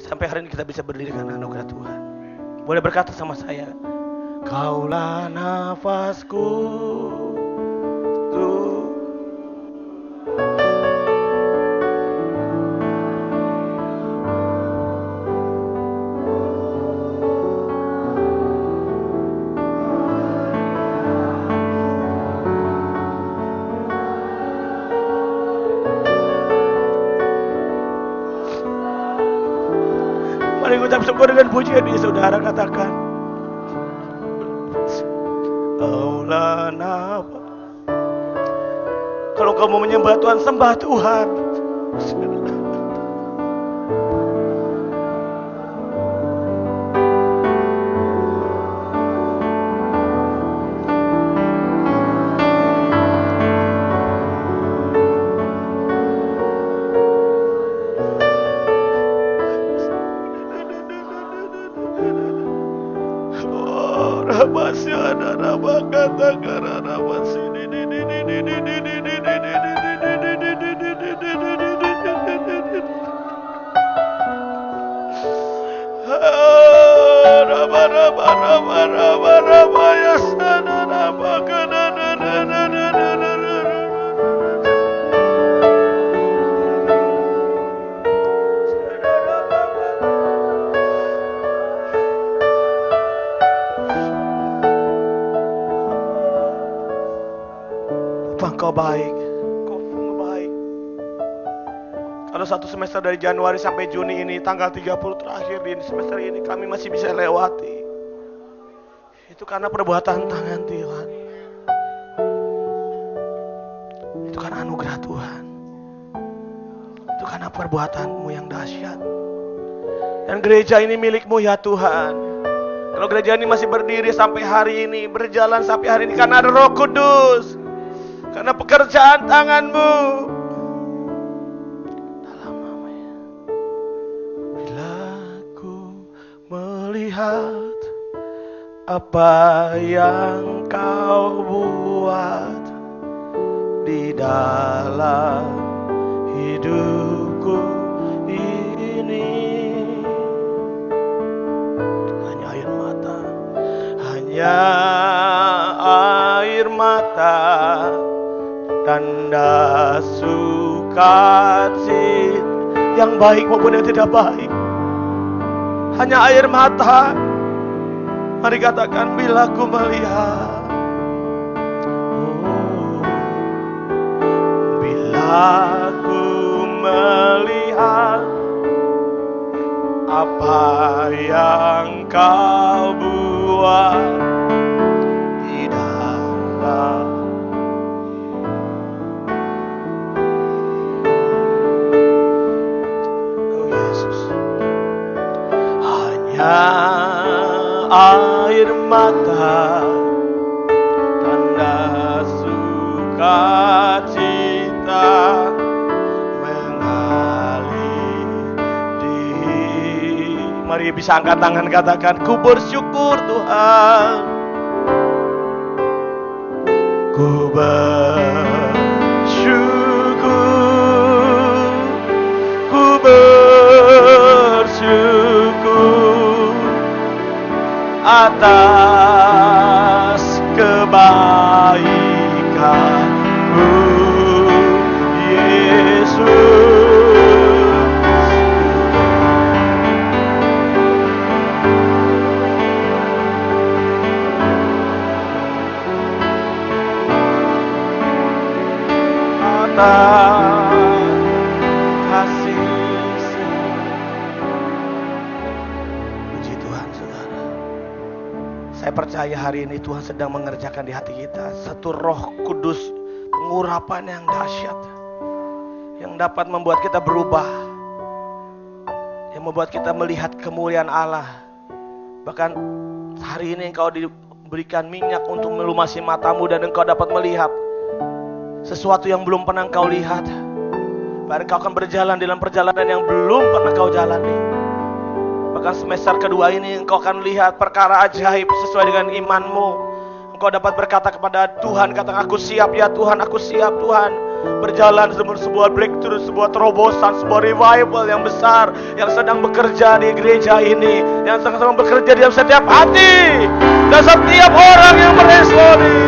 Sampai hari ini kita bisa berdiri karena anugerah Tuhan. Boleh berkata sama saya, Kaulah nafasku, Tuh. Mari kita bersyukur dengan pujian ini, saudara, katakan, Kaulah nafas. Kalau kamu menyembah Tuhan, sembah Tuhan. Engkau baik, Engkau sungguh baik. Kalau satu semester dari Januari sampai Juni ini, tanggal 30 terakhir di semester ini, kami masih bisa lewati. Itu karena perbuatan tangan Tuhan. Itu karena anugerah Tuhan. Itu karena perbuatanmu yang dahsyat. Dan gereja ini milikmu ya Tuhan. Kalau gereja ini masih berdiri sampai hari ini, berjalan sampai hari ini, karena ada Roh Kudus. Karena pekerjaan tanganmu. Dalam namanya. Bila ku melihat apa yang kau buat di dalam hidupku ini, hanya air mata, hanya air mata, tanda sukacita yang baik maupun yang tidak baik, hanya air mata. Mari katakan, bila ku melihat, bila ku melihat apa yang kau buat di dalam air mata, tanda sukacita mengalir di. Mari bisa angkat tangan, katakan, ku bersyukur Tuhan, ku bersyukur, ku bersyukur atas kebaikan-Mu, Yesus. Atas kasih. Puji Tuhan, saudara. Saya percaya hari ini Tuhan sedang mengerjakan di hati kita satu Roh Kudus, pengurapan yang dahsyat, yang dapat membuat kita berubah, yang membuat kita melihat kemuliaan Allah. Bahkan hari ini engkau diberikan minyak untuk melumasi matamu, dan engkau dapat melihat sesuatu yang belum pernah engkau lihat. Bahkan engkau akan berjalan dalam perjalanan yang belum pernah kau jalani. Bahkan semester kedua ini engkau akan lihat perkara ajaib sesuai dengan imanmu. Engkau dapat berkata kepada Tuhan, katakan, aku siap ya Tuhan, aku siap Tuhan. berjalan sebuah breakthrough, sebuah terobosan, sebuah revival yang besar yang sedang bekerja di gereja ini, yang sedang bekerja di dalam setiap hati dan setiap orang yang meresponi.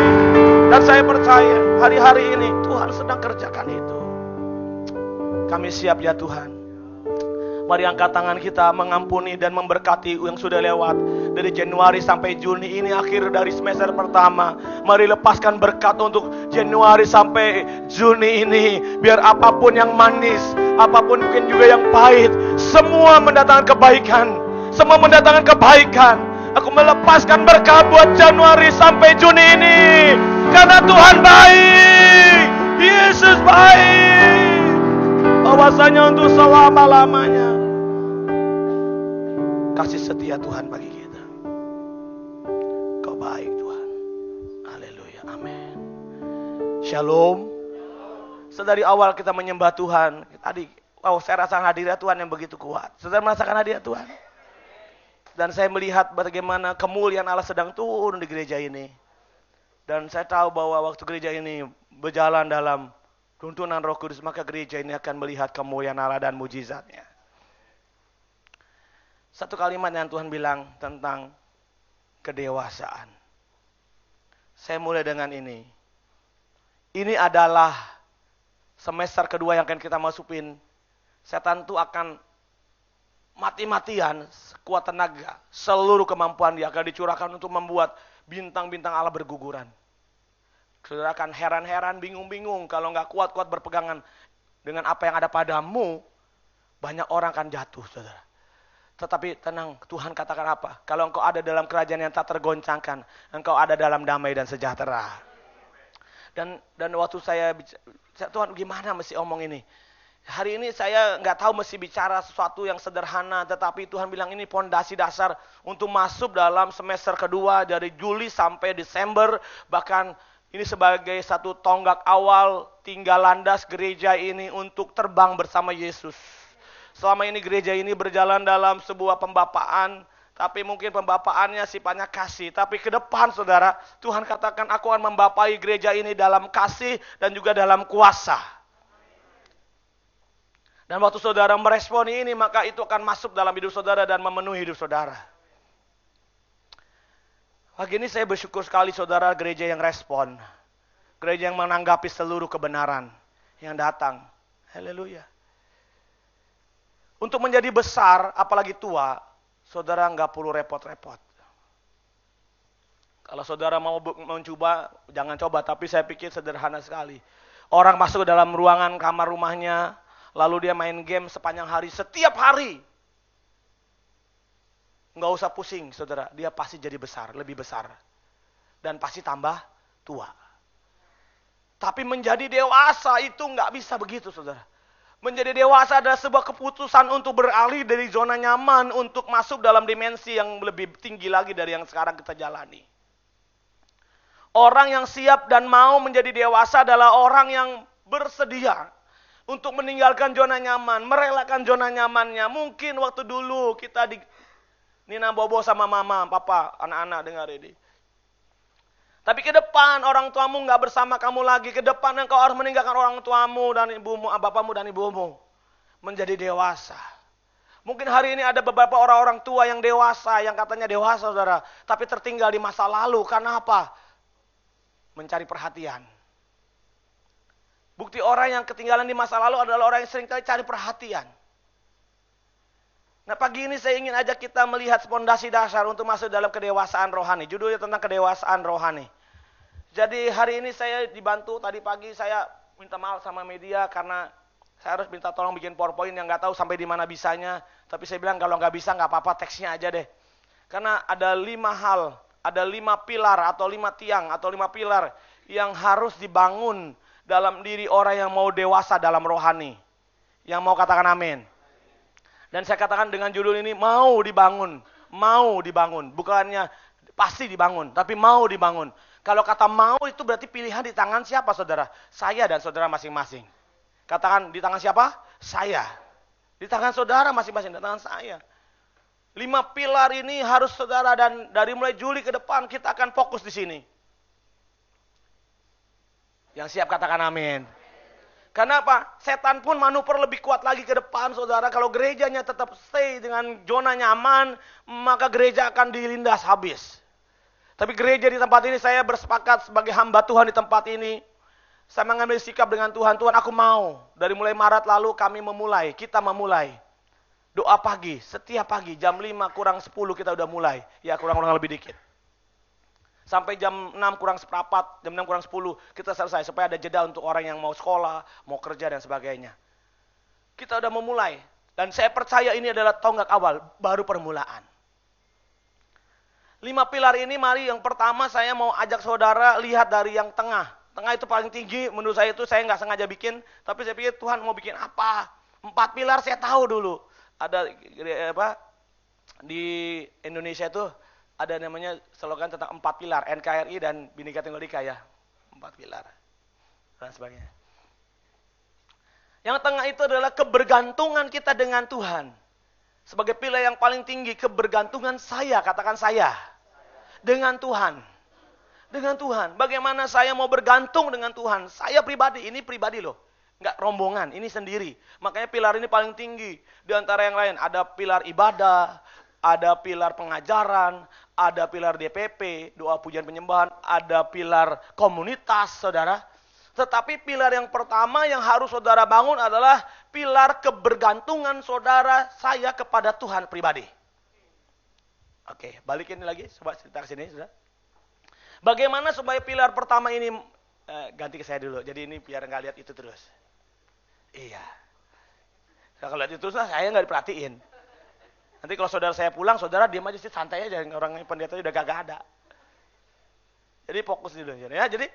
Dan saya percaya hari-hari ini Tuhan sedang kerjakan itu. Kami siap ya Tuhan. Mari angkat tangan kita mengampuni dan memberkati yang sudah lewat. Dari Januari sampai Juni ini akhir dari semester pertama. Mari lepaskan berkat untuk Januari sampai Juni ini. Biar apapun yang manis, apapun mungkin juga yang pahit, semua mendatangkan kebaikan. Semua mendatangkan kebaikan. Aku melepaskan berkat buat Januari sampai Juni ini. Karena Tuhan baik. Yesus baik. Bahwasanya untuk selama-lamanya. Kasih setia Tuhan bagi kita. Kau baik Tuhan. Haleluya. Amin. Shalom. Sedari awal kita menyembah Tuhan. Tadi, saya rasakan hadirat Tuhan yang begitu kuat. Saudara merasakan hadirat Tuhan? Dan saya melihat bagaimana kemuliaan Allah sedang turun di gereja ini. Dan saya tahu bahwa waktu gereja ini berjalan dalam tuntunan Roh Kudus, maka gereja ini akan melihat kemuliaan Allah dan mujizatnya. Satu kalimat yang Tuhan bilang tentang kedewasaan. Saya mulai dengan ini. Ini adalah semester kedua yang akan kita masukin. Setan itu akan mati-matian, sekuat tenaga, seluruh kemampuan dia akan dicurahkan untuk membuat bintang-bintang Allah berguguran. Saudara akan heran-heran, bingung-bingung kalau nggak kuat-kuat berpegangan dengan apa yang ada padamu, banyak orang akan jatuh, saudara. Tetapi tenang, Tuhan katakan apa? Kalau engkau ada dalam kerajaan yang tak tergoncangkan, engkau ada dalam damai dan sejahtera. Dan waktu saya bicara, Tuhan gimana mesti omong ini? Hari ini saya nggak tahu mesti bicara sesuatu yang sederhana, tetapi Tuhan bilang ini pondasi dasar untuk masuk dalam semester kedua dari Juli sampai Desember, bahkan ini sebagai satu tonggak awal tinggal landas gereja ini untuk terbang bersama Yesus. Selama ini gereja ini berjalan dalam sebuah pembapaan, tapi mungkin pembapaannya sifatnya kasih. Tapi ke depan saudara, Tuhan katakan aku akan membapai gereja ini dalam kasih dan juga dalam kuasa. Dan waktu saudara meresponi ini, maka itu akan masuk dalam hidup saudara dan memenuhi hidup saudara. Pagi ini saya bersyukur sekali saudara gereja yang respon. Gereja yang menanggapi seluruh kebenaran yang datang. Haleluya. Untuk menjadi besar, apalagi tua, saudara nggak perlu repot-repot. Kalau saudara mau mencoba, jangan coba. Tapi saya pikir sederhana sekali. Orang masuk ke dalam ruangan kamar rumahnya, lalu dia main game sepanjang hari, setiap hari. Nggak usah pusing, saudara. Dia pasti jadi besar, lebih besar. Dan pasti tambah tua. Tapi menjadi dewasa itu nggak bisa begitu, saudara. Menjadi dewasa adalah sebuah keputusan untuk beralih dari zona nyaman untuk masuk dalam dimensi yang lebih tinggi lagi dari yang sekarang kita jalani. Orang yang siap dan mau menjadi dewasa adalah orang yang bersedia untuk meninggalkan zona nyaman, merelakan zona nyamannya. Mungkin waktu dulu kita di Nina bobo sama mama, papa, anak-anak dengar ini. Tapi ke depan orang tuamu nggak bersama kamu lagi. Ke depan engkau harus meninggalkan orang tuamu dan ibumu, bapamu dan ibumu. Menjadi dewasa. Mungkin hari ini ada beberapa orang-orang tua yang dewasa, yang katanya dewasa saudara. Tapi tertinggal di masa lalu. Karena apa? Mencari perhatian. Bukti orang yang ketinggalan di masa lalu adalah orang yang sering kali cari perhatian. Nah pagi ini saya ingin ajak kita melihat fondasi dasar untuk masuk dalam kedewasaan rohani. Judulnya tentang kedewasaan rohani. Jadi hari ini saya dibantu, tadi pagi saya minta maaf sama media karena saya harus minta tolong bikin PowerPoint yang nggak tahu sampai di mana bisanya. Tapi saya bilang kalau nggak bisa nggak apa-apa, teksnya aja deh. Karena ada 5 hal, ada 5 pilar atau 5 tiang atau 5 pilar yang harus dibangun dalam diri orang yang mau dewasa dalam rohani. Yang mau katakan amin. Dan saya katakan dengan judul ini mau dibangun, bukannya pasti dibangun, tapi mau dibangun. Kalau kata mau itu berarti pilihan di tangan siapa saudara? Saya dan saudara masing-masing. Katakan di tangan siapa? Saya. Di tangan saudara masing-masing, di tangan saya. 5 pilar ini harus saudara dan dari mulai Juli ke depan kita akan fokus di sini. Yang siap katakan amin. Karena apa? Setan pun manuver lebih kuat lagi ke depan, saudara. Kalau gerejanya tetap stay dengan zona nyaman, maka gereja akan dilindas habis. Tapi gereja di tempat ini, saya bersepakat sebagai hamba Tuhan di tempat ini. Saya mengambil sikap dengan Tuhan. Tuhan, aku mau. Dari mulai Maret lalu kita memulai. Doa pagi, setiap pagi jam 5 kurang 10 kita udah mulai. Ya kurang-kurang lebih dikit. Sampai jam 6 kurang seperempat, jam 6 kurang 10 kita selesai. Supaya ada jeda untuk orang yang mau sekolah, mau kerja dan sebagainya. Kita udah memulai. Dan saya percaya ini adalah tonggak awal, baru permulaan. 5 pilar ini, mari yang pertama saya mau ajak saudara lihat dari yang tengah. Tengah itu paling tinggi, menurut saya itu saya nggak sengaja bikin. Tapi saya pikir Tuhan mau bikin apa? 4 pilar saya tahu dulu. Ada di Indonesia itu ada namanya slogan tentang 4 pilar, NKRI dan Bhinneka Tunggal Ika ya. 4 pilar. Dan sebagainya. Yang tengah itu adalah kebergantungan kita dengan Tuhan. Sebagai pilar yang paling tinggi, kebergantungan saya, katakan saya. Dengan Tuhan. Dengan Tuhan. Bagaimana saya mau bergantung dengan Tuhan? Saya pribadi, ini pribadi loh. Enggak rombongan, ini sendiri. Makanya pilar ini paling tinggi. Di antara yang lain, ada pilar ibadah, ada pilar pengajaran, ada pilar DPP, doa pujian penyembahan, ada pilar komunitas, saudara. Tetapi pilar yang pertama yang harus saudara bangun adalah pilar kebergantungan saudara saya kepada Tuhan pribadi. Oke, balikin lagi, coba cerita ke sini, saudara. Bagaimana supaya pilar pertama ini, ganti ke saya dulu, jadi ini biar nggak lihat itu terus. Iya. Kalau lihat itu terus, saya nggak diperhatiin. Nanti kalau saudara saya pulang, saudara diam aja sih, santai aja, orang pendetanya udah gak ada. Jadi fokus dulu ya. Jadi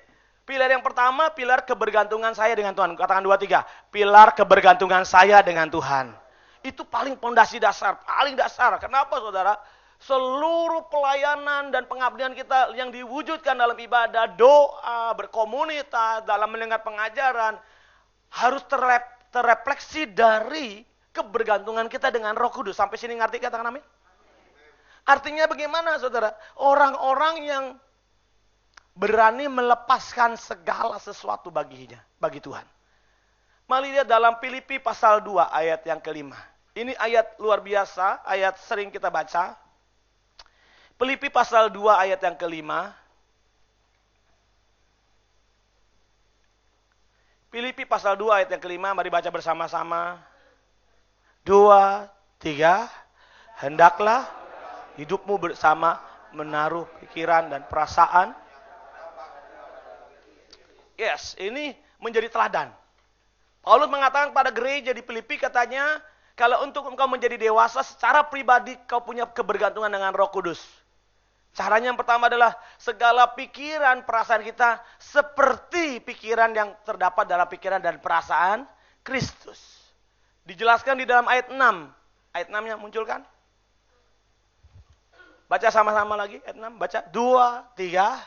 pilar yang pertama, pilar kebergantungan saya dengan Tuhan. Katakan 2, 3. Pilar kebergantungan saya dengan Tuhan. Itu paling pondasi dasar, paling dasar. Kenapa saudara? Seluruh pelayanan dan pengabdian kita yang diwujudkan dalam ibadah, doa, berkomunitas, dalam mendengar pengajaran, harus terrefleksi dari kebergantungan kita dengan Roh Kudus. Sampai sini ngerti, katakan amin? Artinya bagaimana saudara? Orang-orang yang berani melepaskan segala sesuatu bagi Tuhan. Mari lihat dalam Filipi pasal 2 ayat yang kelima. Ini ayat luar biasa, ayat sering kita baca. Filipi pasal 2 ayat yang kelima. Filipi pasal 2 ayat yang kelima, mari baca bersama-sama. 2, 3, hendaklah hidupmu bersama menaruh pikiran dan perasaan. Yes, ini menjadi teladan. Paulus mengatakan pada gereja di Filipi, katanya, kalau untuk engkau menjadi dewasa, secara pribadi kau punya kebergantungan dengan Roh Kudus. Caranya yang pertama adalah segala pikiran, perasaan kita seperti pikiran yang terdapat dalam pikiran dan perasaan Kristus. Dijelaskan di dalam ayat 6. Ayat 6-nya muncul kan? Baca sama-sama lagi ayat 6. Baca 2, 3.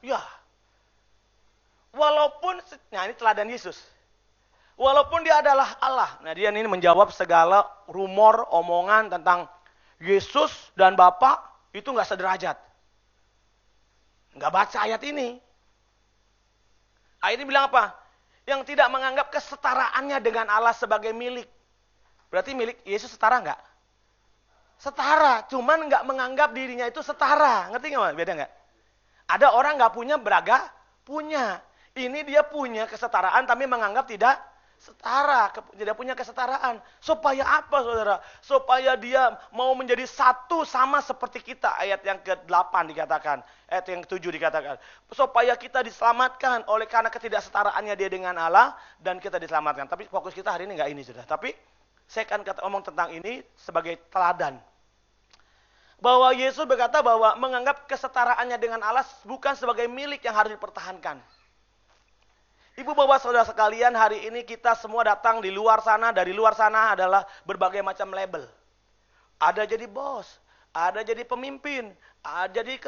Ya. Walaupun, nah ini teladan Yesus. Walaupun dia adalah Allah. Nah dia ini menjawab segala rumor, omongan tentang Yesus dan Bapa itu gak sederajat. Gak baca ayat ini. Ayat ini bilang apa? Yang tidak menganggap kesetaraannya dengan Allah sebagai milik. Berarti milik Yesus setara gak? Setara. Cuman gak menganggap dirinya itu setara. Ngerti gak? Beda gak? Ada orang gak punya beraga? Punya. Ini dia punya kesetaraan tapi menganggap tidak setara, tidak punya kesetaraan. Supaya apa saudara? Supaya dia mau menjadi satu sama seperti kita. Ayat yang ke-8 dikatakan. Ayat yang ke-7 dikatakan. Supaya kita diselamatkan oleh karena ketidaksetaraannya dia dengan Allah. Dan kita diselamatkan. Tapi fokus kita hari ini enggak ini saudara. Tapi saya akan ngomong tentang ini sebagai teladan. Bahwa Yesus berkata bahwa menganggap kesetaraannya dengan Allah bukan sebagai milik yang harus dipertahankan. Ibu bapak saudara sekalian, hari ini kita semua datang di luar sana. Dari luar sana adalah berbagai macam label. Ada jadi bos, ada jadi pemimpin, ada jadi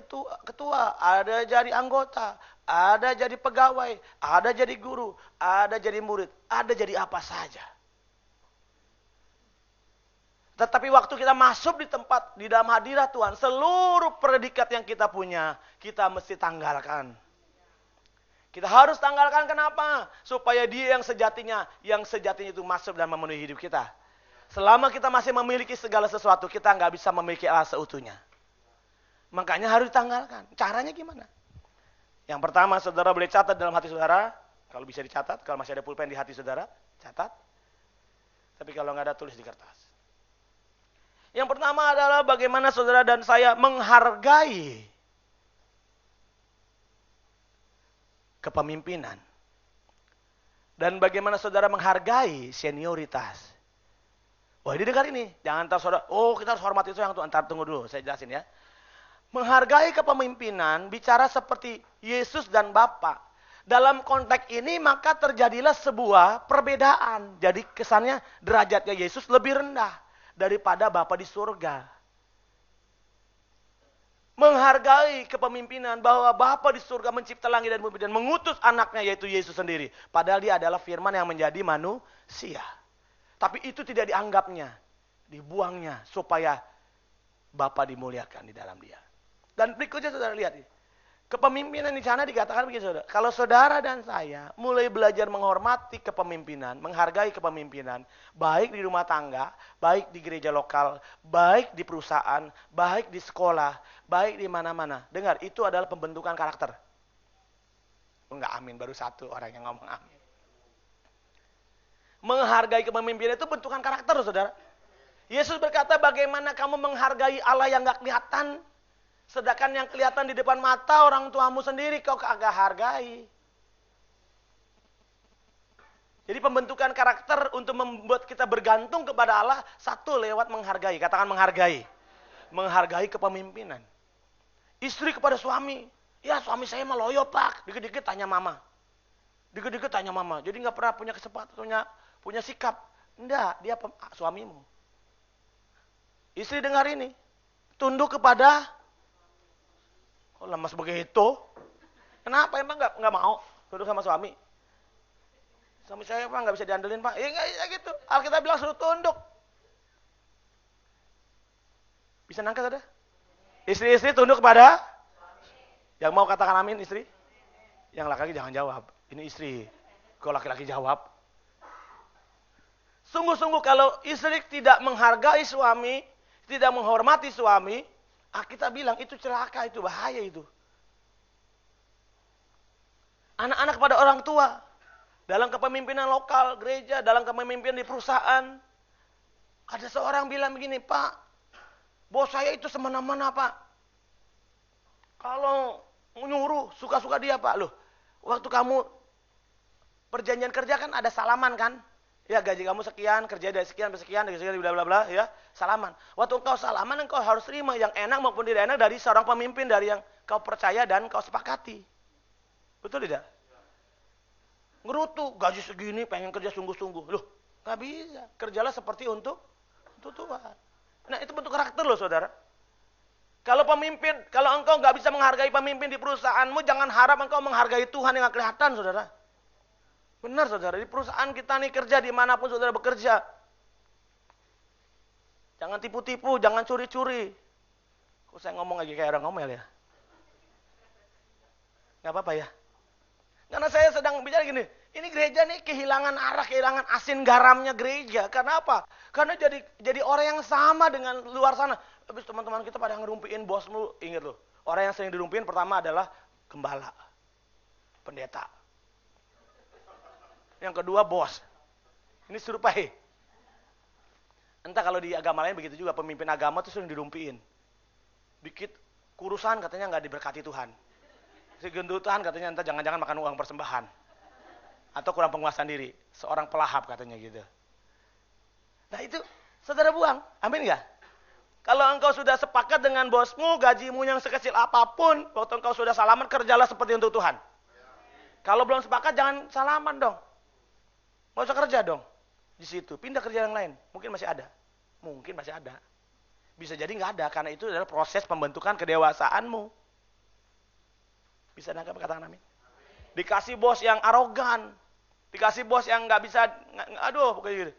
ketua, ada jadi anggota, ada jadi pegawai, ada jadi guru, ada jadi murid, ada jadi apa saja. Tetapi waktu kita masuk di tempat, di dalam hadirat Tuhan, seluruh predikat yang kita punya, kita mesti tanggalkan. Kita harus tanggalkan, kenapa? Supaya dia yang sejatinya itu masuk dan memenuhi hidup kita. Selama kita masih memiliki segala sesuatu, kita nggak bisa memiliki Allah seutuhnya. Makanya harus ditanggalkan. Caranya gimana? Yang pertama, saudara boleh catat dalam hati saudara. Kalau bisa dicatat, kalau masih ada pulpen di hati saudara, catat. Tapi kalau nggak ada, tulis di kertas. Yang pertama adalah bagaimana saudara dan saya menghargai kepemimpinan. Dan bagaimana saudara menghargai senioritas. Wah, ini dengar ini. Jangan tahu saudara, oh kita harus hormati itu yang Tuhan. Ntar tunggu dulu, saya jelasin ya. Menghargai kepemimpinan bicara seperti Yesus dan Bapa. Dalam konteks ini maka terjadilah sebuah perbedaan. Jadi kesannya derajatnya Yesus lebih rendah daripada Bapa di surga. Menghargai kepemimpinan bahwa Bapa di surga mencipta langit dan bumi dan mengutus anaknya yaitu Yesus sendiri. Padahal dia adalah firman yang menjadi manusia. Tapi itu tidak dianggapnya, dibuangnya supaya Bapa dimuliakan di dalam dia. Dan berikutnya saudara lihat nih. Kepemimpinan di sana dikatakan begini saudara. Kalau saudara dan saya mulai belajar menghormati kepemimpinan, menghargai kepemimpinan, baik di rumah tangga, baik di gereja lokal, baik di perusahaan, baik di sekolah, baik di mana-mana. Dengar, itu adalah pembentukan karakter. Enggak amin, baru satu orang yang ngomong amin. Menghargai kepemimpinan itu bentukan karakter saudara. Yesus berkata, bagaimana kamu menghargai Allah yang enggak kelihatan, sedangkan yang kelihatan di depan mata orang tuamu sendiri kau kagak hargai. Jadi pembentukan karakter untuk membuat kita bergantung kepada Allah, satu lewat menghargai. Katakan menghargai. Menghargai kepemimpinan. Istri kepada suami. Ya suami saya mah loyo pak. Dikit-dikit tanya mama. Dikit-dikit tanya mama. Jadi gak pernah punya kesempatan, punya sikap. Enggak, dia suamimu. Istri dengar ini. Tunduk kepada oh lemas begitu? Kenapa emang nggak mau duduk sama suami? Suami saya pak nggak bisa diandelin pak. Ya nggak ya gitu. Alkitab bilang suruh tunduk. Bisa nangkat ada? Istri-istri tunduk kepada? Yang mau katakan amin istri? Yang laki-laki jangan jawab. Ini istri. Kalau laki-laki jawab. Sungguh-sungguh kalau istri tidak menghargai suami, tidak menghormati suami, kita bilang itu celaka, itu bahaya itu. Anak-anak pada orang tua. Dalam kepemimpinan lokal, gereja, dalam kepemimpinan di perusahaan. Ada seorang bilang begini, Pak, bos saya itu semena-mena Pak. Kalau nyuruh, suka-suka dia Pak. Loh, waktu kamu perjanjian kerja kan ada salaman kan? Ya gaji kamu sekian, kerja dari sekian, bla bla bla, ya salaman. Waktu engkau salaman, engkau harus terima yang enak maupun tidak enak dari seorang pemimpin, dari yang kau percaya dan kau sepakati. Betul tidak? Ngerutu, gaji segini, pengen kerja sungguh-sungguh. Loh, nggak bisa. Kerjalah seperti untuk Tuhan. Nah itu bentuk karakter loh saudara. Kalau pemimpin, kalau engkau nggak bisa menghargai pemimpin di perusahaanmu, jangan harap engkau menghargai Tuhan yang nggak kelihatan saudara. Benar saudara, di perusahaan kita nih kerja dimanapun saudara bekerja. Jangan tipu-tipu, jangan curi-curi. Kok saya ngomong lagi kayak orang ngomel ya? Gak apa-apa ya? Karena saya sedang bicara gini, ini gereja nih kehilangan arah, kehilangan asin garamnya gereja. Karena apa? Karena jadi orang yang sama dengan luar sana. Habis teman-teman kita pada ngerumpiin bosmu, ingat loh. Orang yang sering dirumpiin pertama adalah gembala, pendeta. Yang kedua bos. Ini serupai. Entah kalau di agama lain begitu juga. Pemimpin agama tuh sering dirumpiin. Dikit kurusan katanya nggak diberkati Tuhan. Si gendutan katanya entah jangan-jangan makan uang persembahan. Atau kurang penguasaan diri. Seorang pelahap katanya gitu. Nah itu saudara buang. Amin nggak? Kalau engkau sudah sepakat dengan bosmu, gajimu yang sekecil apapun, waktu engkau sudah salaman, kerjalah seperti untuk Tuhan. Kalau belum sepakat jangan salaman dong. Nggak usah kerja dong di situ, pindah kerja yang lain. Mungkin masih ada, bisa jadi nggak ada karena itu adalah proses pembentukan kedewasaanmu. Bisa nangkap katakan amin? Dikasih bos yang arogan, dikasih bos yang nggak bisa, aduh pokoknya gitu.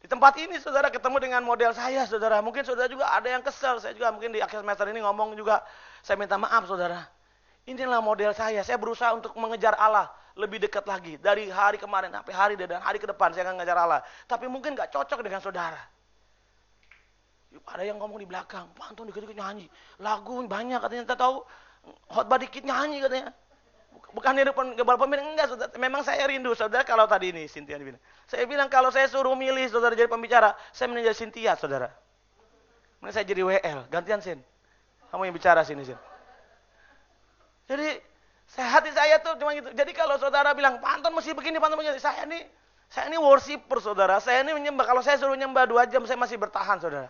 Di tempat ini saudara ketemu dengan model saya saudara. Mungkin saudara juga ada yang kesel. Saya juga mungkin di akhir semester ini ngomong juga. Saya minta maaf saudara. Inilah model saya. Saya berusaha untuk mengejar Allah lebih dekat lagi. Dari hari kemarin sampai hari dan hari ke depan saya akan mengejar Allah. Tapi mungkin gak cocok dengan saudara. Ada yang ngomong di belakang. Pak Anton dikit-dikit nyanyi. Lagu banyak katanya. Kita tahu khotbah dikit nyanyi katanya. Bukan di depan gebal pemimpin, enggak saudara. Memang saya rindu saudara kalau tadi ini Cynthia bilang. Saya bilang kalau saya suruh milih saudara jadi pembicara, saya mending jadi Cynthia saudara. Mending saya jadi WL, gantian Sin. Kamu yang bicara sini Sin. Jadi hati saya tuh cuma gitu. Jadi kalau saudara bilang, Pak Anton mesti begini, Pak Anton begini. Saya ini worshiper saudara. Saya ini menyembah. Kalau saya suruh nyembah 2 jam, saya masih bertahan saudara.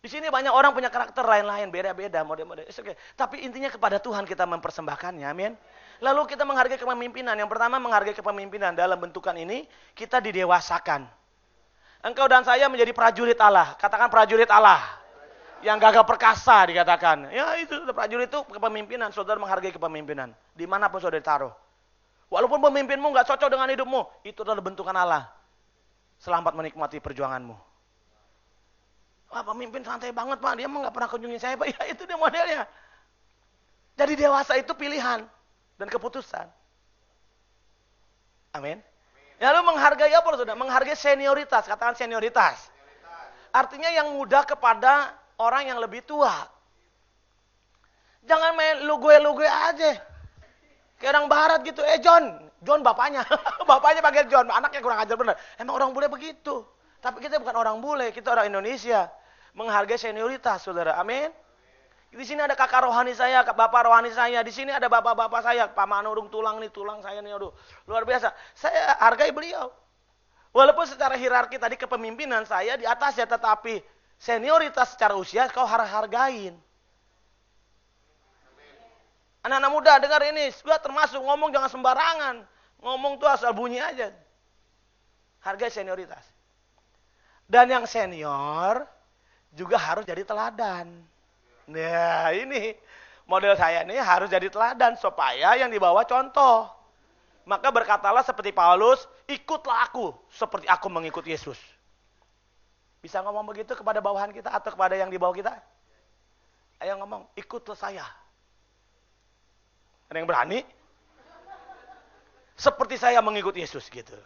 Di sini banyak orang punya karakter lain-lain, beda-beda, model-model. Okay. Tapi intinya kepada Tuhan kita mempersembahkannya, amin. Lalu kita menghargai kepemimpinan. Yang pertama menghargai kepemimpinan. Dalam bentukan ini, kita didewasakan. Engkau dan saya menjadi prajurit Allah. Katakan prajurit Allah. Yang gagah perkasa dikatakan. Ya itu, prajurit itu kepemimpinan. Saudara menghargai kepemimpinan. Dimanapun saudara ditaruh. Walaupun pemimpinmu gak cocok dengan hidupmu, itu adalah bentukan Allah. Selamat menikmati perjuanganmu. Wah pemimpin santai banget Pak, dia emang gak pernah kunjungin saya Pak. Ya itu dia modelnya. Jadi dewasa itu pilihan dan keputusan. Amin. Lalu menghargai apa saudara? Menghargai senioritas, katakan senioritas. Artinya yang muda kepada orang yang lebih tua. Jangan main lu gue aja. Kayak orang barat gitu, John bapaknya. Bapaknya pakai John, anaknya kurang ajar bener. Emang orang bule begitu. Tapi kita bukan orang bule, kita orang Indonesia. Menghargai senioritas, saudara. Amin. Di sini ada kakak rohani saya, bapak rohani saya. Di sini ada bapak-bapak saya. Pak Manurung tulang saya nih, aduh. Luar biasa. Saya hargai beliau. Walaupun secara hierarki tadi kepemimpinan saya di atas ya, tetapi senioritas secara usia kau harus hargain. Anak-anak muda dengar ini, sudah termasuk ngomong jangan sembarangan. Ngomong tuh asal bunyi aja. Hargai senioritas. Dan yang senior juga harus jadi teladan. Nah ini model saya ini harus jadi teladan supaya yang dibawa contoh. Maka berkatalah seperti Paulus, ikutlah aku seperti aku mengikut Yesus. Bisa ngomong begitu kepada bawahan kita atau kepada yang di bawah kita? Ayo ngomong, ikutlah saya. Ada yang berani? Seperti saya mengikut Yesus gitu.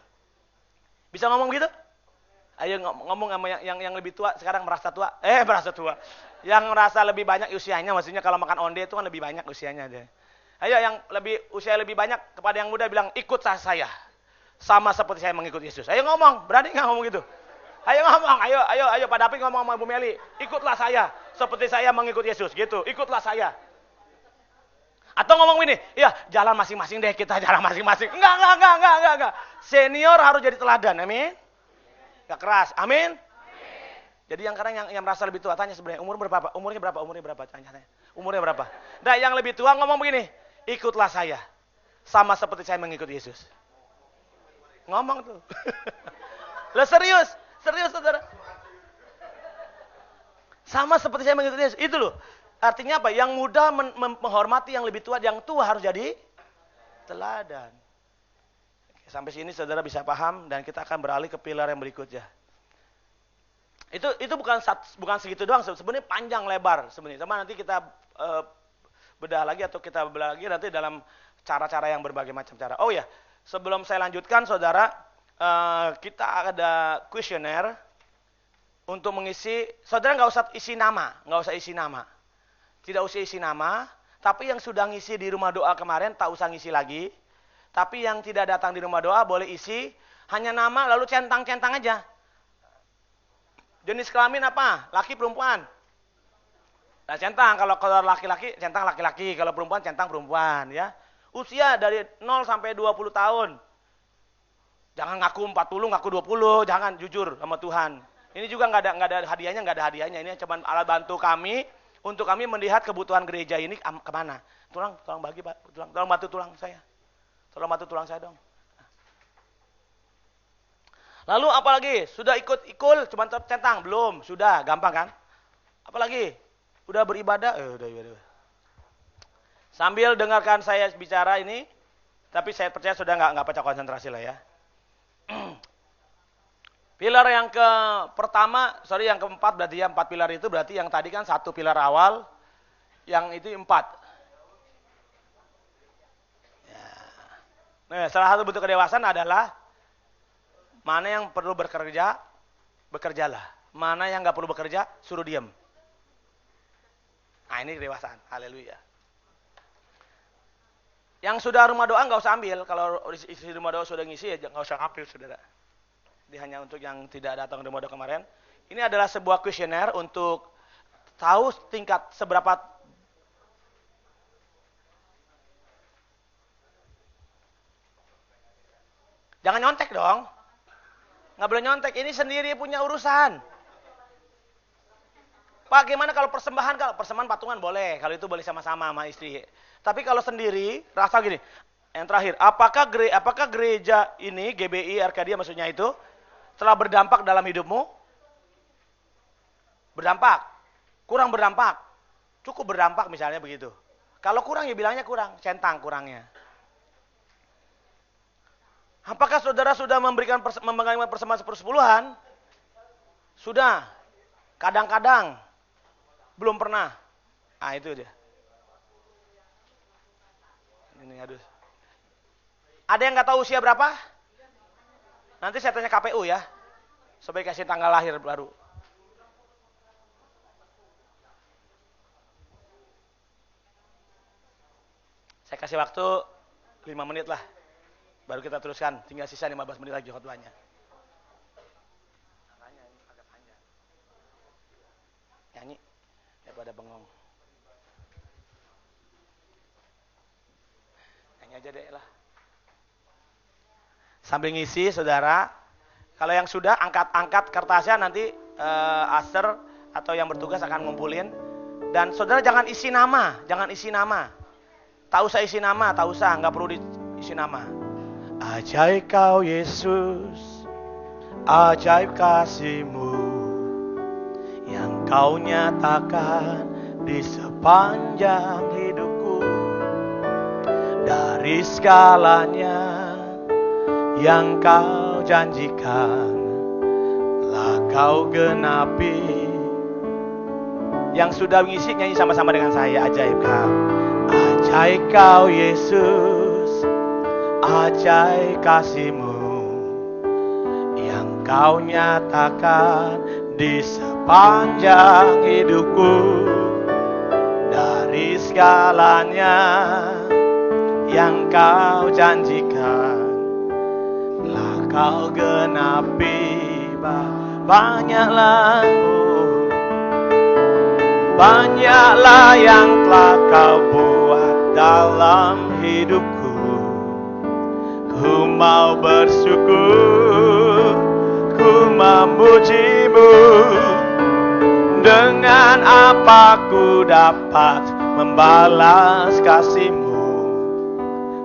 Bisa ngomong begitu? Ayo ngomong sama yang lebih tua, sekarang merasa tua. Merasa tua. Yang merasa lebih banyak usianya, maksudnya kalau makan onde itu kan lebih banyak usianya. Ayo yang usia lebih banyak kepada yang muda bilang, ikut saya. Sama seperti saya mengikut Yesus. Ayo ngomong, berani nggak ngomong gitu? Ayo ngomong, ayo Pak David ngomong sama Bu Meli. Ikutlah saya, seperti saya mengikut Yesus gitu. Ikutlah saya. Atau ngomong gini, ya jalan masing-masing deh kita, jalan masing-masing. Enggak. Senior harus jadi teladan, amin. Gak keras, amin. Jadi yang kadang yang merasa lebih tua tanya sebenarnya umurnya berapa? Umurnya berapa? Tanya. Umurnya berapa? Nah yang lebih tua ngomong begini, ikutlah saya. Sama seperti saya mengikut Yesus. Ngomong tuh. Lah serius saudara. Sama seperti saya mengikut Yesus. Itu loh. Artinya apa? Yang muda menghormati yang lebih tua, yang tua harus jadi teladan. Sampai sini saudara bisa paham dan kita akan beralih ke pilar yang berikutnya. Itu bukan segitu doang, sebenarnya panjang lebar sebenarnya. Cuma nanti kita bedah lagi atau kita bedah lagi nanti dalam cara-cara yang berbagai macam cara. Oh ya, sebelum saya lanjutkan saudara, kita ada kuesioner untuk mengisi. Saudara nggak usah isi nama. Tidak usah isi nama, tapi yang sudah ngisi di rumah doa kemarin tak usah ngisi lagi. Tapi yang tidak datang di rumah doa boleh isi hanya nama lalu centang-centang aja. Jenis kelamin apa? Laki perempuan. Nah, centang kalau laki-laki centang laki-laki, kalau perempuan centang perempuan ya. Usia dari 0 sampai 20 tahun. Jangan ngaku 40, ngaku 20, jangan jujur sama Tuhan. Ini juga nggak ada hadiahnya, Ini cuma alat bantu kami untuk kami melihat kebutuhan gereja ini kemana. Tolong bagi Pak, tolong bantu tulang saya. Tolong bantu tulang saya dong. Lalu apalagi? Sudah ikut cuma centang? Belum. Sudah, gampang kan? Apalagi? Udah beribadah? Udah. Sambil dengarkan saya bicara ini, tapi saya percaya sudah nggak pecah konsentrasi lah ya. Pilar yang yang keempat berarti ya, 4 pilar itu berarti yang tadi kan 1 pilar awal, yang itu 4. Ya. Nah, salah satu bentuk kedewasaan adalah mana yang perlu bekerja, bekerjalah. Mana yang nggak perlu bekerja, suruh diam. Nah ini kedewasaan, haleluya. Yang sudah rumah doa nggak usah ambil, kalau isi rumah doa sudah ngisi ya nggak usah ambil saudara. Ini hanya untuk yang tidak datang ke rumah doa kemarin. Ini adalah sebuah kuesioner untuk tahu tingkat seberapa. Jangan nyontek dong. Nggak boleh nyontek, ini sendiri punya urusan. Pak, gimana kalau persembahan? Kalau persembahan patungan boleh, kalau itu boleh sama-sama sama istri. Tapi kalau sendiri, rasa gini. Yang terakhir, apakah gereja ini, GBI, Arkadia maksudnya itu, telah berdampak dalam hidupmu? Berdampak? Kurang berdampak? Cukup berdampak misalnya begitu. Kalau kurang ya bilangnya kurang, centang kurangnya. Apakah saudara sudah memberikan persembahan sepersepuluhan? Sudah. Kadang-kadang. Belum pernah. Ah itu dia. Ini aduh. Ada yang nggak tahu usia berapa? Nanti saya tanya KPU ya. Supaya kasih tanggal lahir baru. Saya kasih waktu 5 menit lah. Baru kita teruskan. Tinggal sisa 15 menit lagi khotbahnya. Agak panjang. Nyanyi. Daripada bengong. Nyanyi aja deh lah. Sambil ngisi saudara. Kalau yang sudah angkat kertasnya nanti Aster atau yang bertugas akan ngumpulin. Dan saudara jangan isi nama. Tak usah isi nama, nggak perlu diisi nama. Ajaib kau Yesus, ajaib kasih-Mu yang kau nyatakan di sepanjang hidupku. Dari segalanya yang kau janjikan, telah kau genapi. Yang sudah mengisi nyanyi sama-sama dengan saya, ajaib kau. Ajaib kau Yesus, ajaib kasih-Mu yang kau nyatakan di sepanjang hidupku. Dari segalanya yang kau janjikan, telah kau genapi. Banyaklah yang telah kau buat dalam hidupku. Ku mau bersyukur, ku memuji-Mu. Dengan apa ku dapat membalas kasih-Mu?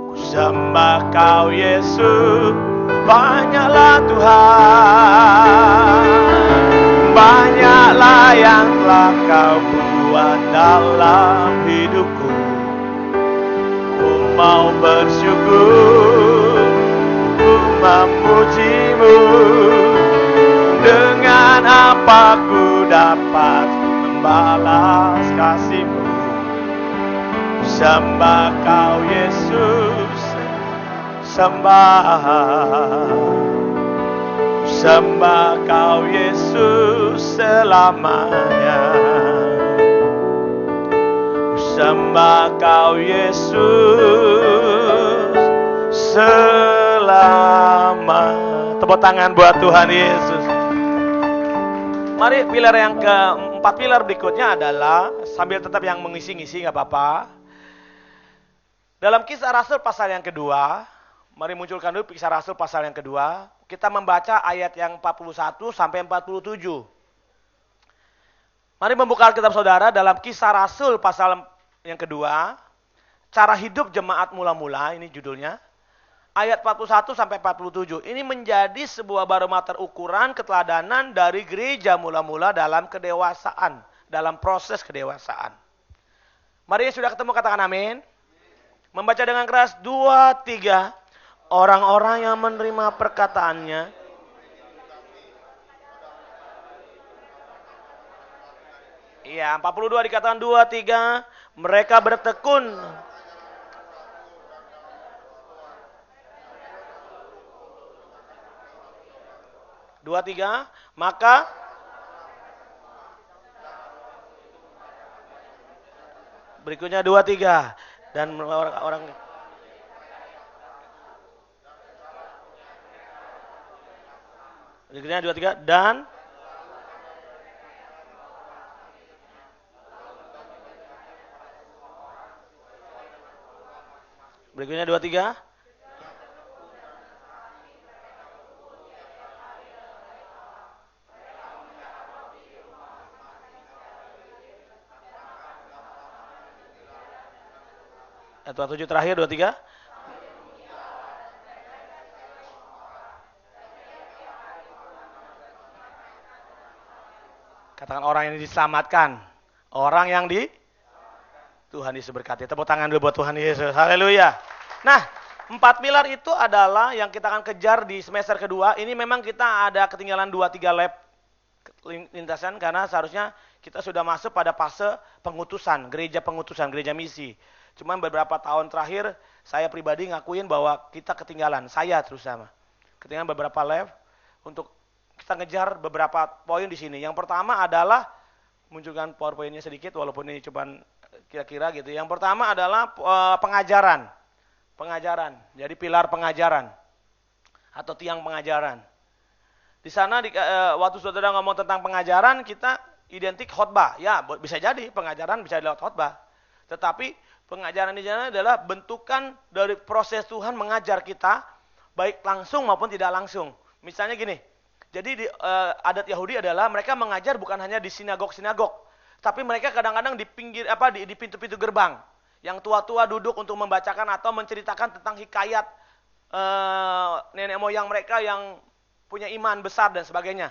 Ku sembah kau Yesus, banyaklah Tuhan. Banyaklah yang telah kau buat dalam hidupku. Ku mau bersyukur, ku memuji-Mu. Dengan apa ku dapat membalas kasih-Mu? Sembah kau Yesus, sembah kau Yesus selamanya. Sembah kau Yesus selama. Tepuk tangan buat Tuhan Yesus. Mari pilar yang keempat, pilar berikutnya adalah sambil tetap yang mengisi-ngisi nggak apa-apa. Dalam Kisah Rasul pasal yang kedua, mari munculkan dulu Kisah Rasul pasal yang kedua. Kita membaca ayat yang 41 sampai 47. Mari membuka Alkitab saudara dalam Kisah Rasul pasal yang kedua. Cara hidup jemaat mula-mula, ini judulnya. Ayat 41 sampai 47. Ini menjadi sebuah barometer ukuran keteladanan dari gereja mula-mula dalam kedewasaan. Dalam proses kedewasaan. Mari sudah ketemu katakan amin. Membaca dengan keras 2, 3. Orang-orang yang menerima perkataannya Ya, 42 dikatakan 2, 3. Mereka bertekun. Dua, tiga. Maka berikutnya 2, 3. Dan orang berikutnya 2, 3. Dan berikutnya 2, 3. Atau 7 terakhir 2, 3. Katakan orang yang diselamatkan. Orang yang di Tuhan Yesus berkati. Tepuk tangan dulu buat Tuhan Yesus. Haleluya. Nah, 4 pilar itu adalah yang kita akan kejar di semester kedua. Ini memang kita ada ketinggalan 2-3 lab lintasan karena seharusnya kita sudah masuk pada fase pengutusan, gereja misi. Cuman beberapa tahun terakhir saya pribadi ngakuin bahwa kita ketinggalan, saya terutama. Ketinggalan beberapa lab untuk kita ngejar beberapa poin di sini. Yang pertama adalah munculkan PowerPoint-nya sedikit walaupun ini cuman kira-kira gitu. Yang pertama adalah pengajaran. Pengajaran. Jadi pilar pengajaran atau tiang pengajaran. Di sana waktu saudara ngomong tentang pengajaran, kita identik khotbah. Ya, bisa jadi pengajaran bisa lewat khotbah. Tetapi pengajaran di sana adalah bentukan dari proses Tuhan mengajar kita, baik langsung maupun tidak langsung. Misalnya gini, jadi adat Yahudi adalah mereka mengajar bukan hanya di sinagog-sinagog, tapi mereka kadang-kadang di pinggir di pintu-pintu gerbang. Yang tua-tua duduk untuk membacakan atau menceritakan tentang hikayat nenek moyang mereka yang punya iman besar dan sebagainya.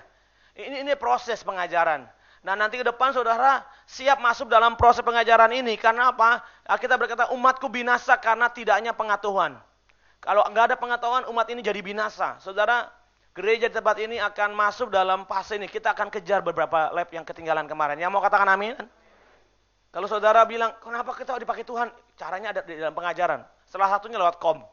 Ini proses pengajaran. Nah, nanti ke depan saudara siap masuk dalam proses pengajaran ini. Karena apa? Kita berkata umatku binasa karena tidaknya pengetahuan. Kalau nggak ada pengetahuan, umat ini jadi binasa. Saudara, gereja di tempat ini akan masuk dalam fase ini. Kita akan kejar beberapa lab yang ketinggalan kemarin. Yang mau katakan amin? Kalau saudara bilang, kenapa kita dipakai Tuhan? Caranya ada di dalam pengajaran. Salah satunya lewat kom.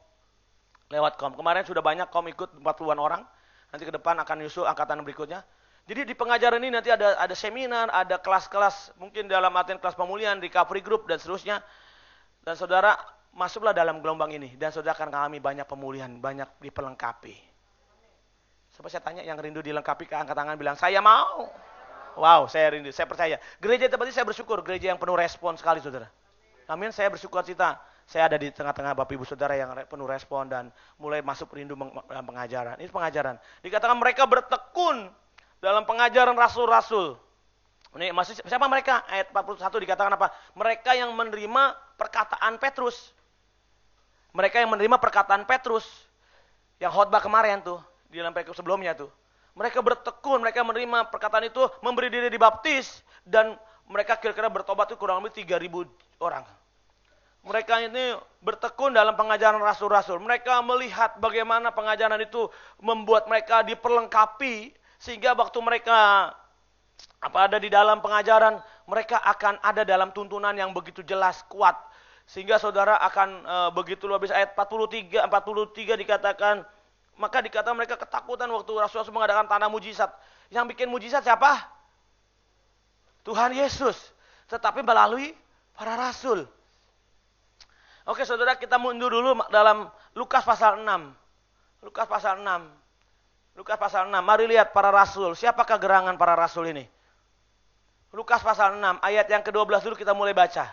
Lewat kom. Kemarin sudah banyak kom ikut 40-an orang. Nanti ke depan akan nyusul angkatan berikutnya. Jadi di pengajaran ini nanti ada seminar, ada kelas-kelas, mungkin dalam artian kelas pemulihan, recovery group, dan seterusnya. Dan saudara masuklah dalam gelombang ini. Dan saudara akan mengalami banyak pemulihan, banyak dipelengkapi. Coba saya tanya yang rindu dilengkapi, ke angkat tangan bilang, saya mau. Wow, saya rindu, saya percaya. Gereja tempat ini saya bersyukur, gereja yang penuh respon sekali saudara. Amin, saya bersyukur cita. Saya ada di tengah-tengah Bapak Ibu Saudara yang penuh respon dan mulai masuk rindu dalam pengajaran. Ini pengajaran. Dikatakan mereka bertekun dalam pengajaran rasul-rasul. Ini masih siapa mereka? Ayat 41 dikatakan apa? Mereka yang menerima perkataan Petrus. Mereka yang menerima perkataan Petrus. Yang khotbah kemarin tuh, di dalam perikop sebelumnya tuh. Mereka bertekun, mereka menerima perkataan itu, memberi diri dibaptis, dan mereka kira-kira bertobat itu kurang lebih 3.000 orang. Mereka ini bertekun dalam pengajaran rasul-rasul. Mereka melihat bagaimana pengajaran itu membuat mereka diperlengkapi, sehingga waktu mereka ada di dalam pengajaran, mereka akan ada dalam tuntunan yang begitu jelas, kuat. Sehingga saudara akan begitu luar biasa. Ayat 43 dikatakan, maka dikatakan mereka ketakutan waktu rasul-rasul mengadakan tanda mujizat. Yang bikin mujizat siapa? Tuhan Yesus. Tetapi melalui para rasul. Oke saudara, kita mundur dulu dalam Lukas pasal 6. Lukas pasal 6. Lukas pasal 6. Mari lihat para rasul. Siapakah gerangan para rasul ini? Lukas pasal 6. Ayat yang ke-12 dulu kita mulai baca.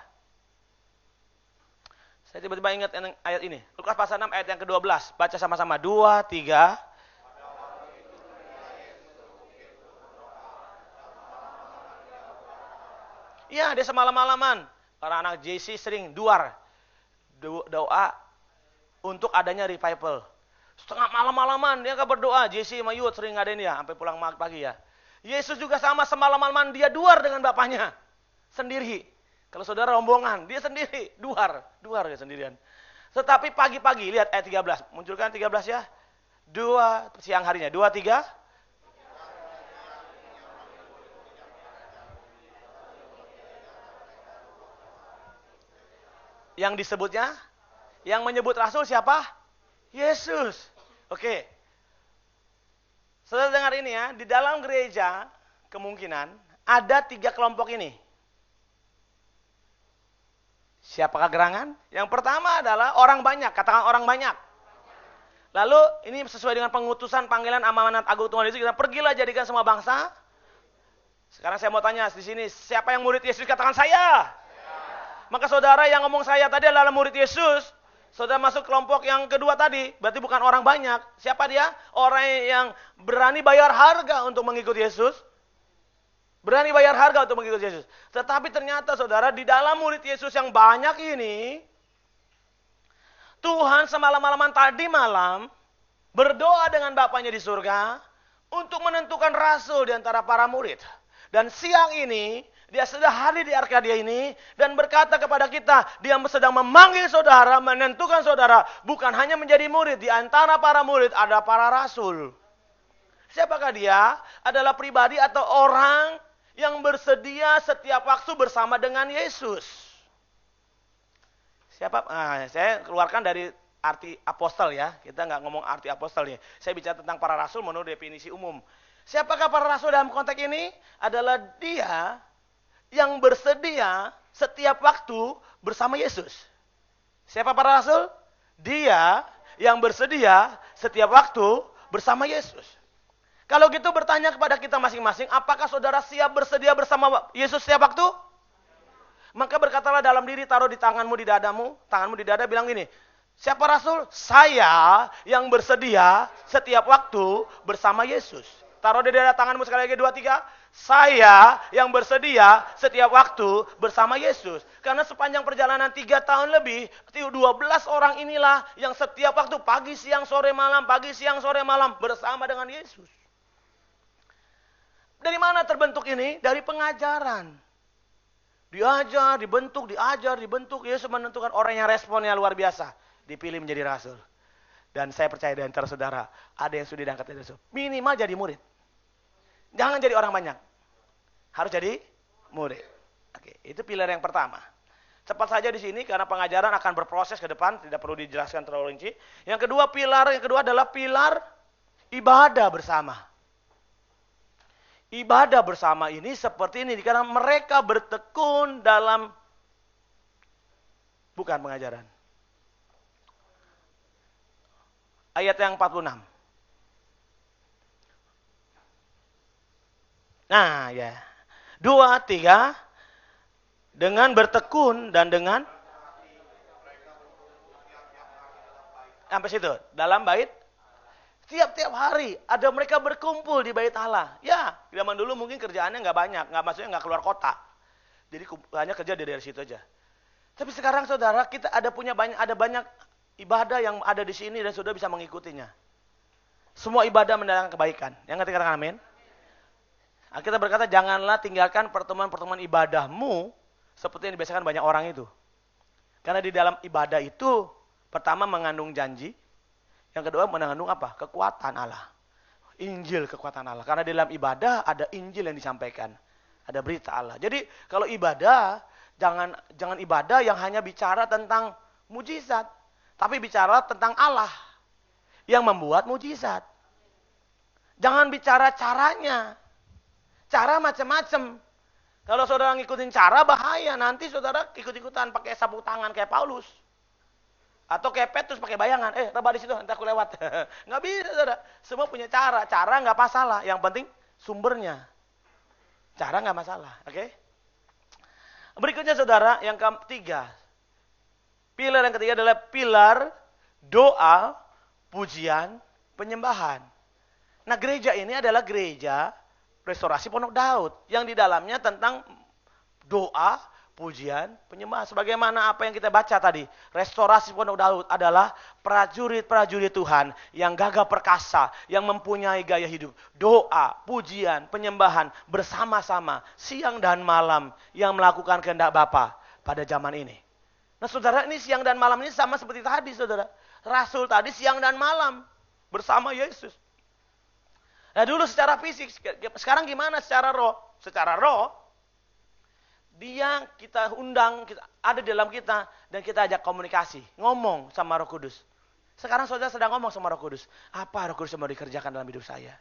Saya tiba-tiba ingat ayat ini. Lukas pasal 6 ayat yang ke-12. Baca sama-sama. 2, 3. Iya, dia semalam-malaman. Para anak JC sering doa untuk adanya revival. Setengah malam-malaman dia kan berdoa. JC sama Yud sering ngadain ya, sampai pulang pagi ya. Yesus juga sama semalam-malaman dia duar dengan bapaknya sendiri. Kalau saudara rombongan, dia sendiri duar ya sendirian. Tetapi pagi-pagi lihat ayat 13. Munculkan 13 ya. 2 siang harinya. 2, 3. Yang disebutnya, yang menyebut rasul siapa? Yesus. Oke. Saudara dengar ini ya, di dalam gereja kemungkinan ada 3 kelompok ini. Siapakah gerangan? Yang pertama adalah orang banyak, katakan orang banyak. Lalu ini sesuai dengan pengutusan panggilan amanat agung Tuhan Yesus, kita pergilah jadikan semua bangsa. Sekarang saya mau tanya di sini, siapa yang murid Yesus? Katakan saya. Maka saudara yang ngomong saya tadi adalah murid Yesus. Saudara masuk kelompok yang kedua tadi, berarti bukan orang banyak. Siapa dia? Orang yang berani bayar harga untuk mengikuti Yesus. Berani bayar harga untuk mengikuti Yesus. Tetapi ternyata saudara, di dalam murid Yesus yang banyak ini, Tuhan semalam-malaman tadi malam berdoa dengan Bapaknya di surga untuk menentukan rasul di antara para murid. Dan siang ini, dia sudah hadir di Arkadia ini dan berkata kepada kita, dia sedang memanggil saudara, menentukan saudara, bukan hanya menjadi murid. Di antara para murid ada para rasul. Siapakah dia? Adalah pribadi atau orang yang bersedia setiap waktu bersama dengan Yesus. Siapa? Saya keluarkan dari arti apostol ya. Kita nggak ngomong arti apostol nih. Saya bicara tentang para rasul menurut definisi umum. Siapakah para rasul dalam konteks ini? Adalah dia yang bersedia setiap waktu bersama Yesus. Siapa para rasul? Dia yang bersedia setiap waktu bersama Yesus. Kalau gitu bertanya kepada kita masing-masing, apakah saudara siap bersedia bersama Yesus setiap waktu? Maka berkatalah dalam diri, taruh di tanganmu di dada, bilang gini, siapa rasul? Saya yang bersedia setiap waktu bersama Yesus. Taruh di dada tanganmu sekali lagi, 2, 3. Saya yang bersedia setiap waktu bersama Yesus. Karena sepanjang perjalanan 3 tahun lebih, 12 orang inilah yang setiap waktu pagi, siang, sore, malam bersama dengan Yesus. Dari mana terbentuk ini? Dari pengajaran. Diajar, dibentuk. Yesus menentukan orang yang responnya luar biasa. Dipilih menjadi rasul. Dan saya percaya di antara saudara, ada yang sudah diangkat jadi rasul. Minimal jadi murid. Jangan jadi orang banyak. Harus jadi murid. Oke, itu pilar yang pertama. Cepat saja di sini karena pengajaran akan berproses ke depan, tidak perlu dijelaskan terlalu rinci. Yang kedua adalah pilar ibadah bersama. Ibadah bersama ini seperti ini karena mereka bertekun dalam bukan pengajaran. Ayat yang 46. Nah, ya. 2, 3 dengan bertekun dan dengan sampai situ, dalam bait. Tiap-tiap hari ada mereka berkumpul di bait Allah. Ya, zaman dulu mungkin kerjaannya nggak banyak, maksudnya nggak keluar kota. Jadi hanya kerja dari situ aja. Tapi sekarang saudara, kita ada banyak ibadah yang ada di sini dan saudara bisa mengikutinya. Semua ibadah mendatangkan kebaikan. Yang ngerti katakan amin? Kita berkata janganlah tinggalkan pertemuan-pertemuan ibadahmu seperti yang dibiasakan banyak orang itu. Karena di dalam ibadah itu pertama mengandung janji. Yang kedua mengandung apa? Kekuatan Allah. Injil kekuatan Allah. Karena di dalam ibadah ada Injil yang disampaikan. Ada berita Allah. Jadi kalau ibadah, jangan ibadah yang hanya bicara tentang mujizat. Tapi bicara tentang Allah yang membuat mujizat. Jangan bicara caranya. Cara macam-macam. Kalau saudara ngikutin cara bahaya. Nanti saudara ikut-ikutan pakai sapu tangan kayak Paulus. Atau kepet terus pakai bayangan. Rebah di situ, nanti aku lewat. Nggak bisa, saudara. Semua punya cara. Cara nggak masalah. Yang penting sumbernya. Cara nggak masalah. Oke? Berikutnya, saudara, yang ketiga. Pilar yang ketiga adalah pilar doa, pujian, penyembahan. Nah, gereja ini adalah gereja restorasi Pondok Daud. Yang di dalamnya tentang doa, pujian, penyembahan. Sebagaimana apa yang kita baca tadi. Restorasi Pondok Daud adalah prajurit-prajurit Tuhan yang gagah perkasa, yang mempunyai gaya hidup. Doa, pujian, penyembahan bersama-sama siang dan malam yang melakukan kehendak Bapa pada zaman ini. Nah saudara, ini siang dan malam ini sama seperti tadi saudara. Rasul tadi siang dan malam bersama Yesus. Nah dulu secara fisik, sekarang gimana secara roh? Secara roh, Dia kita undang, ada di dalam kita, dan kita ajak komunikasi, ngomong sama Roh Kudus. Sekarang saudara sedang ngomong sama Roh Kudus. Apa Roh Kudus yang mau dikerjakan dalam hidup saya?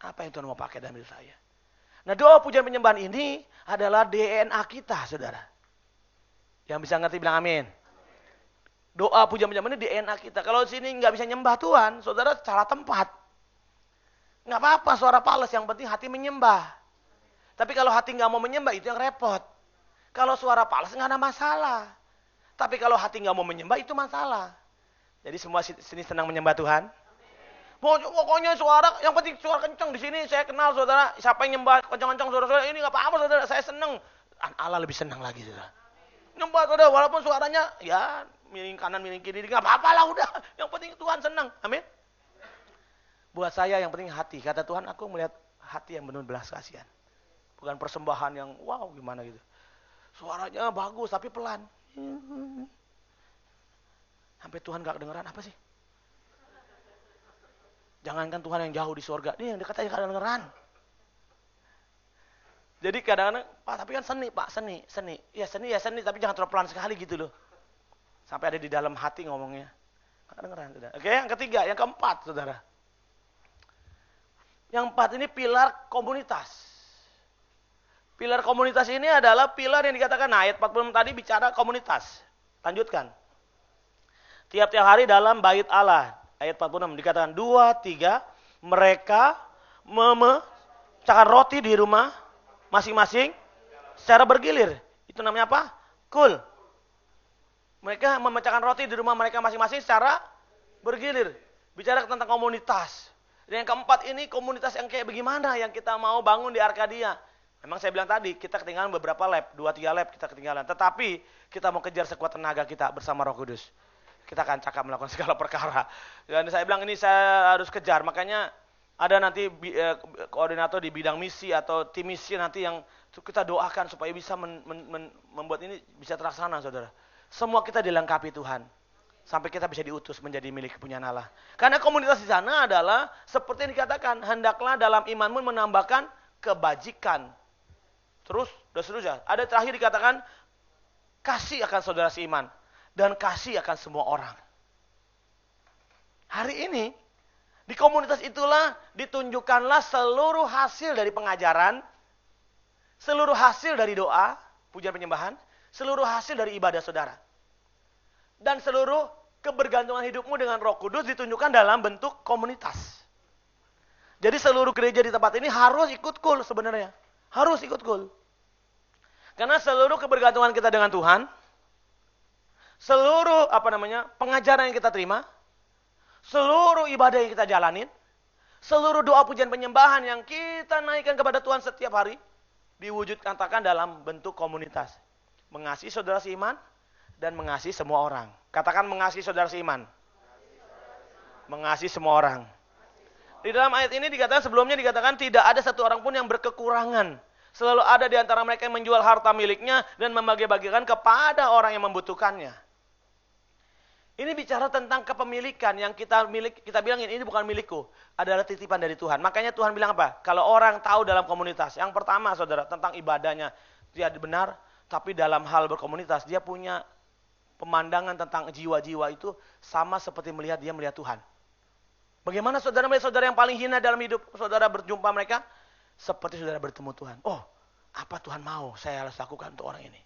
Apa yang Tuhan mau pakai dalam hidup saya? Nah, doa pujian penyembahan ini adalah DNA kita, saudara. Yang bisa ngerti bilang amin. Doa pujian penyembahan ini DNA kita. Kalau di sini nggak bisa nyembah Tuhan, saudara salah tempat. Nggak apa-apa suara fals, yang penting hati menyembah. Tapi kalau hati nggak mau menyembah, itu yang repot. Kalau suara fals nggak ada masalah. Tapi kalau hati nggak mau menyembah, itu masalah. Jadi semua sini senang menyembah Tuhan. Pokoknya suara, yang penting suara kencang. Di sini saya kenal saudara, siapa yang nyembah kencang-kencang saudara-saudara, ini nggak apa-apa saudara, saya senang. Allah lebih senang lagi saudara. Nyembah saudara, walaupun suaranya ya miring kanan miring kiri, nggak apa-apa lah udah. Yang penting Tuhan senang, amin. Buat saya yang penting hati. Kata Tuhan, aku melihat hati yang penuh belas kasihan. Bukan persembahan yang wow gimana gitu. Suaranya bagus tapi pelan. Sampai Tuhan gak kedengeran apa sih? Jangankan Tuhan yang jauh di surga, ini yang dekat aja gak kedengeran. Jadi kadang-kadang, Pak tapi kan seni Pak, seni. Ya seni, tapi jangan terlalu pelan sekali gitu loh. Sampai ada di dalam hati ngomongnya. Gak kedengeran, saudara. Oke, yang ketiga, yang keempat, saudara. Yang empat ini pilar komunitas. Pilar komunitas ini adalah pilar yang dikatakan, nah, ayat 46 tadi bicara komunitas. Lanjutkan. Tiap-tiap hari dalam bait Allah, ayat 46 dikatakan 2-3 mereka memecahkan roti di rumah masing-masing secara bergilir. Itu namanya apa? Kul. Mereka memecahkan roti di rumah mereka masing-masing secara bergilir. Bicara tentang komunitas. Dan yang keempat ini komunitas yang kayak bagaimana yang kita mau bangun di Arkadia. Memang saya bilang tadi, kita ketinggalan beberapa lab, 2-3 lab kita ketinggalan. Tetapi kita mau kejar sekuat tenaga kita bersama Roh Kudus. Kita akan cakap melakukan segala perkara. Dan saya bilang ini saya harus kejar. Makanya ada nanti koordinator di bidang misi atau tim misi nanti yang kita doakan supaya bisa membuat ini bisa terlaksana, saudara. Semua kita dilengkapi Tuhan. Sampai kita bisa diutus menjadi milik kepunyaan Allah. Karena komunitas di sana adalah seperti yang dikatakan, hendaklah dalam imanmu menambahkan kebajikan. Terus, dan seterusnya. Ada terakhir dikatakan, kasih akan saudara seiman. Dan kasih akan semua orang. Hari ini, di komunitas itulah ditunjukkanlah seluruh hasil dari pengajaran, seluruh hasil dari doa, pujian penyembahan, seluruh hasil dari ibadah saudara. Dan seluruh kebergantungan hidupmu dengan Roh Kudus ditunjukkan dalam bentuk komunitas. Jadi seluruh gereja di tempat ini harus ikut kul sebenarnya. Harus ikut kul. Karena seluruh kebergantungan kita dengan Tuhan, seluruh pengajaran yang kita terima, seluruh ibadah yang kita jalanin, seluruh doa pujian penyembahan yang kita naikkan kepada Tuhan setiap hari, diwujudkan dalam bentuk komunitas. Mengasihi saudara seiman dan mengasihi semua orang. Katakan mengasihi saudara seiman. Mengasihi semua orang. Di dalam ayat ini sebelumnya dikatakan tidak ada satu orang pun yang berkekurangan. Selalu ada di antara mereka yang menjual harta miliknya dan membagi-bagikan kepada orang yang membutuhkannya. Ini bicara tentang kepemilikan yang kita bilangin ini bukan milikku, adalah titipan dari Tuhan. Makanya Tuhan bilang apa? Kalau orang tahu dalam komunitas, yang pertama saudara tentang ibadahnya dia benar, tapi dalam hal berkomunitas dia punya pemandangan tentang jiwa-jiwa itu sama seperti dia melihat Tuhan. Bagaimana saudara melihat saudara yang paling hina dalam hidup saudara berjumpa mereka? Seperti saudara bertemu Tuhan. Oh, apa Tuhan mau saya harus lakukan untuk orang ini?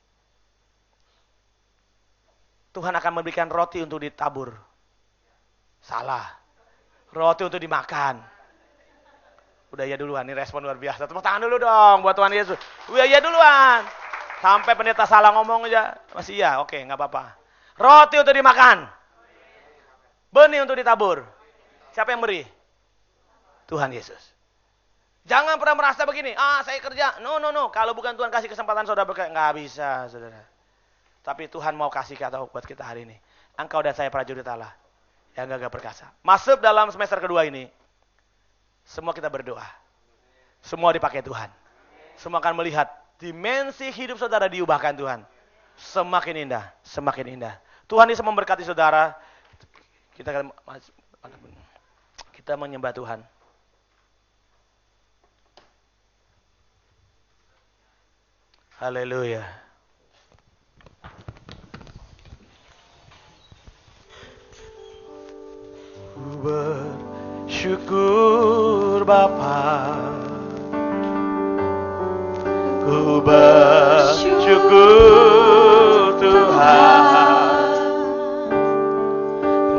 Tuhan akan memberikan roti untuk ditabur. Salah. Roti untuk dimakan. Udah ya duluan, ini respon luar biasa. Tepuk tangan dulu dong buat Tuhan Yesus. Udah ya duluan. Sampai pendeta salah ngomong aja. Masih iya, oke gak apa-apa. Roti untuk dimakan. Benih untuk ditabur. Siapa yang beri? Tuhan Yesus. Jangan pernah merasa begini, saya kerja. No. Kalau bukan Tuhan kasih kesempatan saudara berkata, nggak bisa saudara. Tapi Tuhan mau kasih kata buat kita hari ini. Engkau dan saya prajurit Allah yang gagah perkasa. Masuk dalam semester kedua ini, semua kita berdoa. Semua dipakai Tuhan. Semua akan melihat dimensi hidup saudara diubahkan Tuhan. Semakin indah, semakin indah. Tuhan Yesus memberkati saudara. Kita menyembah Tuhan. Haleluya. Syukur Bapa, ku bersyukur Tuhan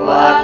buat